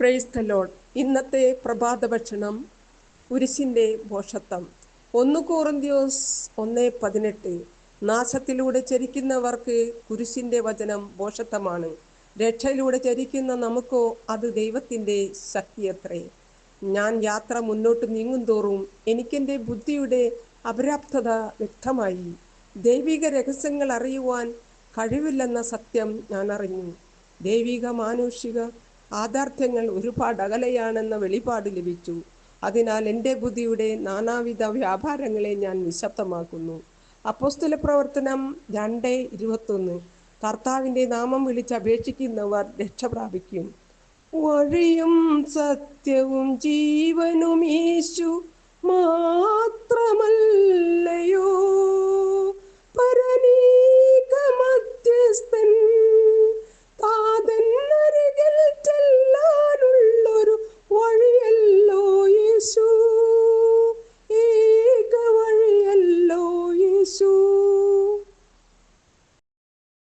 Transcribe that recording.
Praise the Lord. ഇന്നത്തെ പ്രഭാത ഭക്ഷണം കുരിശിൻ്റെ ഭോഷത്വം. 1 കൊറിന്ത്യസ് 1:18. നാശത്തിലൂടെ ചരിക്കുന്നവർക്ക് കുരിശിൻ്റെ വചനം ഭോഷത്വമാണ്. രക്ഷയിലൂടെ ചരിക്കുന്ന നമുക്കോ അത് ദൈവത്തിൻ്റെ ശക്തിയത്രേ. ഞാൻ യാത്ര മുന്നോട്ട് നീങ്ങുന്തോറും എനിക്കെൻ്റെ ബുദ്ധിയുടെ അപര്യാപ്തത വ്യക്തമായി. ദൈവിക രഹസ്യങ്ങൾ അറിയുവാൻ കഴിവില്ലെന്ന സത്യം ഞാൻ അറിഞ്ഞു. ദൈവിക മാനുഷിക യാഥാർത്ഥ്യങ്ങൾ ഒരുപാട് അകലെയാണെന്ന വെളിപാട് ലഭിച്ചു. അതിനാൽ എൻ്റെ ബുദ്ധിയുടെ നാനാവിധ വ്യാപാരങ്ങളെ ഞാൻ നിശബ്ദമാക്കുന്നു. അപ്പോസ്തല പ്രവർത്തനം 2:21. കർത്താവിൻ്റെ നാമം വിളിച്ചപേക്ഷിക്കുന്നവർ രക്ഷ പ്രാപിക്കും. വഴിയും സത്യവും ജീവനും യേശു മാത്രമല്ലയോ.